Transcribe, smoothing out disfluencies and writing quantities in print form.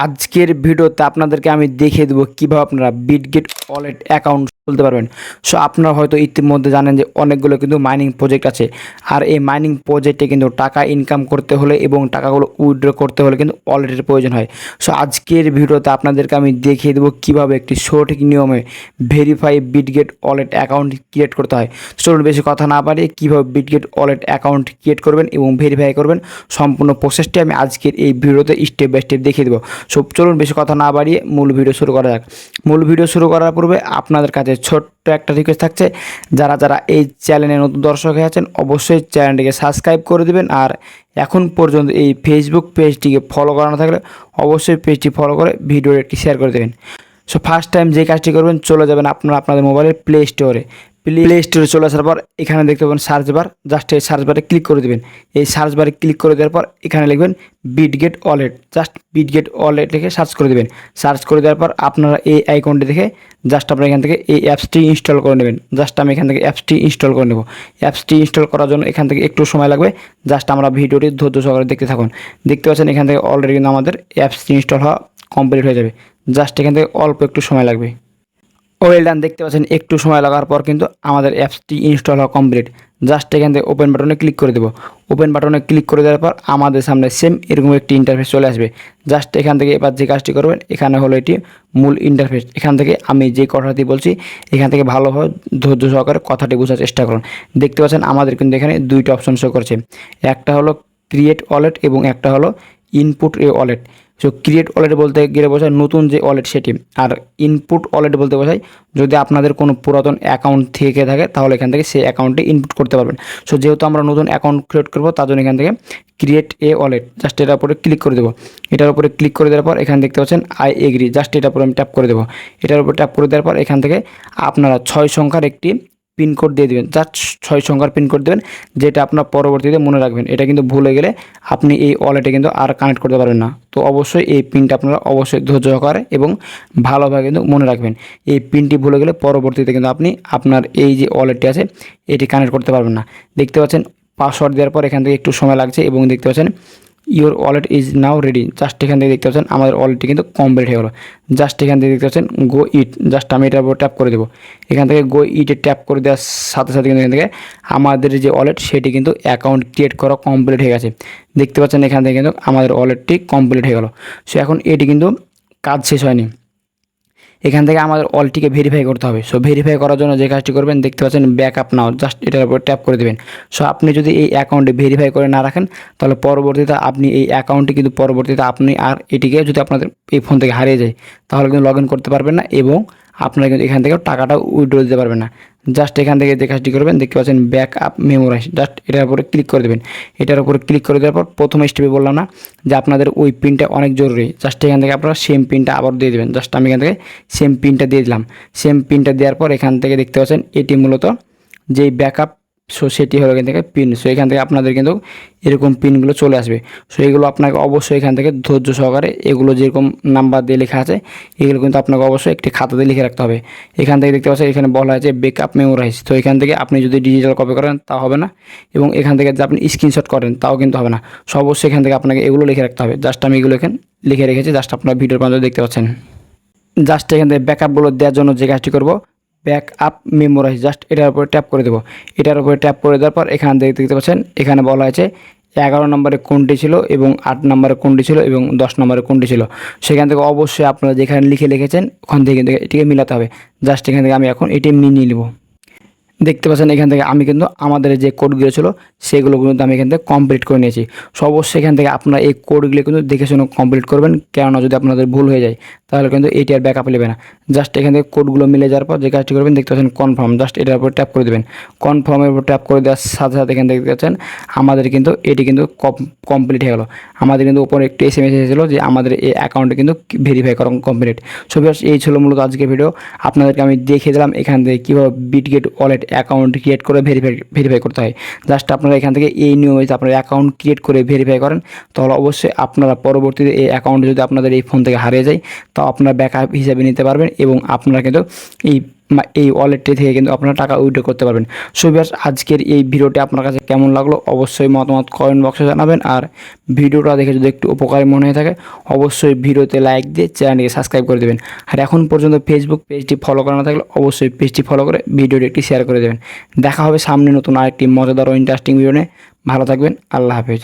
আজকের ভিডিওতে আপনাদেরকে আমি দেখিয়ে দেবো কীভাবে আপনারা বিটগেট ওয়ালেট অ্যাকাউন্ট খুলতে পারবেন। সো আপনারা হয়তো ইতিমধ্যে জানেন যে অনেকগুলো কিন্তু মাইনিং প্রজেক্ট আছে, আর এই মাইনিং প্রজেক্টে কিন্তু টাকা ইনকাম করতে হলে এবং টাকাগুলো উইথড্র করতে হলে কিন্তু ওয়ালেটের প্রয়োজন হয়। সো আজকের ভিডিওতে আপনাদেরকে আমি দেখিয়ে দেবো কীভাবে একটি সঠিক নিয়মে verify Bitget wallet account create করতে হয়। চলুন বেশি কথা না বাড়িয়ে কীভাবে বিটগেট ওয়ালেট অ্যাকাউন্ট ক্রিয়েট করবেন এবং ভেরিফাই করবেন সম্পূর্ণ প্রসেসটি আমি আজকের এই ভিডিওতে স্টেপ বাই স্টেপ দেখিয়ে দেবো। সো চলুন বেশি কথা না বাড়িয়ে মূল ভিডিও শুরু করা যাক। মূল ভিডিও শুরু করার পূর্বে আপনাদের কাছে ছোট্ট একটা রিকোয়েস্ট থাকছে, যারা এই চ্যানেলে নতুন দর্শক হয়ে আছেন অবশ্যই চ্যানেলটিকে সাবস্ক্রাইব করে দেবেন, আর এখন পর্যন্ত এই ফেসবুক পেজটিকে ফলো করা না থাকলে অবশ্যই পেজটি ফলো করে ভিডিওটি একটি শেয়ার করে দেবেন। সো ফার্স্ট টাইম যে কাজটি করবেন, চলে যাবেন আপনাদের মোবাইলের প্লে স্টোরে চলে আসার পর এখানে দেখতে পাবেন সার্চ বার। জাস্ট এই সার্চ বারে ক্লিক করে দেবেন। এই সার্চ বারে ক্লিক করে দেওয়ার পর এখানে লিখবেন Bitget wallet. Just Bitget wallet লিখে সার্চ করে দেবেন। সার্চ করে দেওয়ার পর আপনারা এই আইকনটি দেখে জাস্ট আপনারা এখান থেকে এই অ্যাপসটি ইনস্টল করে নেবেন। জাস্ট আমি এখান থেকে অ্যাপসটি ইনস্টল করে নেব। অ্যাপসটি ইনস্টল করার জন্য এখান থেকে একটু সময় লাগবে। জাস্ট আমরা ভিডিওটি ধৈর্য সহকারে দেখতে থাকুন। দেখতে পাচ্ছেন এখান থেকে অলরেডি কিন্তু আমাদের অ্যাপসটি ইনস্টল হওয়া কমপ্লিট হয়ে যাবে। জাস্ট এখান থেকে অল্প একটু সময় লাগবে। ওয়েল ডান, দেখতে পাচ্ছেন একটু সময় লাগার পর কিন্তু আমাদের অ্যাপসটি ইনস্টল হওয়া কমপ্লিট। জাস্ট এখান থেকে ওপেন বাটনে ক্লিক করে দেবো। ওপেন বাটনে ক্লিক করে দেওয়ার পর আমাদের সামনে সেম এরকম একটি ইন্টারফেস চলে আসবে। জাস্ট এখান থেকে এবার যে কাজটি করবেন, এখানে হলো এটি মূল ইন্টারফেস। এখান থেকে আমি যে কথাটি বলছি এখান থেকে ভালোভাবে ধৈর্য সহকারে কথাটি বোঝার চেষ্টা করুন। দেখতে পাচ্ছেন আমাদের কিন্তু এখানে দুইটা অপশন শো করছে, একটা হলো ক্রিয়েট ওয়ালেট এবং একটা হলো ইনপুট এ ওয়ালেট। সো ক্রিয়েট ওয়ালেট বলতে গেলে বোঝায় নতুন যে ওয়ালেট সেটি, আর ইনপুট ওয়ালেট বলতে বোঝায় যদি আপনাদের কোনো পুরাতন অ্যাকাউন্ট থেকে থাকে তাহলে এখান থেকে সেই অ্যাকাউন্টে ইনপুট করতে পারবেন। সো যেহেতু আমরা নতুন অ্যাকাউন্ট ক্রিয়েট করবো তার জন্য এখান থেকে ক্রিয়েট এ ওয়ালেট জাস্ট এটার উপরে ক্লিক করে দেবো। এটার উপরে ক্লিক করে দেওয়ার পর এখানে দেখতে পাচ্ছেন আই এগ্রি, জাস্ট এটার উপরে আমি ট্যাপ করে দেবো। এটার উপর ট্যাপ করে দেওয়ার পর এখান থেকে আপনারা 6 সংখ্যার একটি পিনকোড দিয়ে দেবেন। জাস্ট 6 সংখ্যার পিনকোড দেবেন, যেটা আপনার পরবর্তীতে মনে রাখবেন। এটা কিন্তু ভুলে গেলে আপনি এই ওয়ালেটে কিন্তু আর কানেক্ট করতে পারবেন না। তো অবশ্যই এই পিনটা আপনারা অবশ্যই ধৈর্য সহকারে এবং ভালোভাবে কিন্তু মনে রাখবেন। এই পিনটি ভুলে গেলে পরবর্তীতে কিন্তু আপনি আপনার এই যে ওয়ালেটটি আছে এটি কানেক্ট করতে পারবেন না। দেখতে পাচ্ছেন পাসওয়ার্ড দেওয়ার পর এখান থেকে একটু সময় লাগছে এবং দেখতে পাচ্ছেন your wallet is now ready. Just এখান থেকে দেখতে পাচ্ছেন আমাদের ওয়ালেটটি কিন্তু কমপ্লিট হয়ে গেলো। জাস্ট এখান থেকে দেখতে পাচ্ছেন গো ইট, জাস্ট আমি এটার উপর ট্যাপ করে দেবো। এখান থেকে গো ইটে ট্যাপ করে দেওয়ার সাথে সাথে কিন্তু এখান থেকে আমাদের যে ওয়ালেট সেটি কিন্তু অ্যাকাউন্ট ক্রিয়েট করা কমপ্লিট হয়ে গেছে। দেখতে পাচ্ছেন এখান থেকে কিন্তু আমাদের ওয়ালেটটি কমপ্লিট হয়ে গেল। সো এখন এটি কিন্তু কাজ শেষ হয়নি, এখান থেকে আমাদের ওয়ালেটটিকে ভেরিফাই করতে হবে। সো ভেরিফাই করার জন্য যে কাজটি করবেন, দেখতে পাচ্ছেন ব্যাকআপ নাও, জাস্ট এটার উপর ট্যাপ করে দেবেন। সো আপনি যদি এই অ্যাকাউন্টে ভেরিফাই করে না রাখেন তাহলে পরবর্তীতে আপনি এই অ্যাকাউন্টটি কিন্তু পরবর্তীতে আপনি আর এটিকে যদি আপনাদের এই ফোন থেকে হারিয়ে যায় তাহলে কিন্তু লগ ইন করতে পারবেন না এবং আপনারা কিন্তু এখান থেকে টাকাটা উইথড্র দিতে পারবেন না। জাস্ট এখান থেকে যে কাজটি করবেন, দেখতে পাচ্ছেন ব্যাক আপ মেমোরাইজ, জাস্ট এটার উপরে ক্লিক করে দেবেন। এটার উপরে ক্লিক করে দেওয়ার পর প্রথম স্টেপে বললাম না যে আপনাদের ওই পিনটা অনেক জরুরি, জাস্ট এখান থেকে আপনারা সেম পিনটা আবার দিয়ে দেবেন। জাস্ট আমি এখান থেকে সেম পিনটা দিয়ে দিলাম। সেম পিনটা দেওয়ার পর এখান থেকে দেখতে পাচ্ছেন এটি মূলত যেই ব্যাকআপ, সো সেটি হলো এখান থেকে পিন। সো এখান থেকে আপনাদের কিন্তু এরকম পিনগুলো চলে আসবে। সো এগুলো আপনাকে অবশ্যই এখান থেকে ধৈর্য সহকারে এগুলো যেরকম নাম্বার দিয়ে লেখা আছে এগুলো কিন্তু আপনাকে অবশ্যই একটি খাতাতে লিখে রাখতে হবে। এখান থেকে দেখতে পাচ্ছেন এখানে বলা আছে ব্যাকআপ মেমোরাইজ। তো এখান থেকে আপনি যদি ডিজিটাল কপি করেন তা হবে না, এবং এখান থেকে যদি আপনি স্ক্রিনশট করেন তাও কিন্তু হবে না। সো অবশ্যই এখান থেকে আপনাকে এগুলো লিখে রাখতে হবে। জাস্ট আমি এগুলো এখানে লিখে রেখেছি, জাস্ট আপনার ভিডিওর মাধ্যমে দেখতে পাচ্ছেন। জাস্ট এখান থেকে ব্যাকআপগুলো দেওয়ার জন্য যে কাজটি করবো, ব্যাক আপ মেমোরাইজ, জাস্ট এটার উপরে ট্যাপ করে দেবো। এটার উপরে ট্যাপ করে দেওয়ার পর এখান থেকে দেখতে পাচ্ছেন এখানে বলা আছে 11 নম্বরে কোনটি ছিল এবং 8 নম্বরে কোনটি ছিল এবং 10 নম্বরে কোনটি ছিল। সেখান থেকে অবশ্যই আপনারা যেখানে লিখেছেন ওখান থেকে কিন্তু এটিকে মিলাতে হবে। জাস্ট এখান থেকে আমি এখন এটি নিয়ে নেব। দেখতে পাচ্ছেন এখান থেকে আমি কিন্তু আমাদের যে কোডগুলো ছিল সেগুলো কিন্তু আমি এখান থেকে কমপ্লিট করে নিয়েছি। সো অবশ্যই এখান থেকে আপনারা এই কোডগুলো কিন্তু দেখে শুনে কমপ্লিট করবেন, কেননা যদি আপনাদের ভুল হয়ে যায় তাহলে কিন্তু এটি আর ব্যাকআপ নেবে না। জাস্ট এখান থেকে কোডগুলো মিলে যাওয়ার পর যে কাজটি করবেন, দেখতে পাচ্ছেন কনফার্ম, জাস্ট এটার উপর ট্যাপ করে দেবেন। কনফার্মের উপর ট্যাপ করে দেওয়ার সাথে সাথে এখান থেকে দেখতে পাচ্ছেন আমাদের কিন্তু এটি কিন্তু কমপ্লিট হয়ে গেল। আমাদের কিন্তু উপরে একটি SMS এসেছিলো যে আমাদের এই অ্যাকাউন্টে কিন্তু ভেরিফাই করা কমপ্লিট। সো ভিউয়ার্স, এই ছিল মূলত আজকের ভিডিও। আপনাদেরকে আমি দেখিয়ে দিলাম এখান থেকে কীভাবে বিটগেট ওয়ালেট অ্যাকাউন্ট ক্রিয়েট করে ভেরিফাই করতে হয়। জাস্ট আপনারা এখান থেকে এই নিয়মে আপনার অ্যাকাউন্ট ক্রিয়েট করে ভেরিফাই করেন তাহলে অবশ্যই আপনারা পরবর্তীতে এই অ্যাকাউন্ট যদি আপনাদের এই ফোন থেকে হারিয়ে যায় তাও আপনারা ব্যাকআপ হিসাবে নিতে পারবেন এবং আপনারা কিন্তু এই এই ওয়ালেটটি থেকে কিন্তু আপনারা টাকা উইথড্র করতে পারবেন। সো ভিউয়ার্স, আজকের এই ভিডিওটি আপনার কাছে কেমন লাগলো অবশ্যই মতামত কমেন্ট বক্সে জানাবেন। আর ভিডিওটা দেখে যদি একটু উপকারী মনে হয়ে থাকে অবশ্যই ভিডিওতে লাইক দিয়ে চ্যানেলটিকে সাবস্ক্রাইব করে দেবেন। আর এখন পর্যন্ত ফেসবুক পেজটি ফলো করা না থাকলে অবশ্যই পেজটি ফলো করে ভিডিওটি একটি শেয়ার করে দেবেন। দেখা হবে সামনে নতুন আরেকটি মজাদার ও ইন্টারেস্টিং ভিডিও নিয়ে। ভালো থাকবেন, আল্লাহ হাফেজ।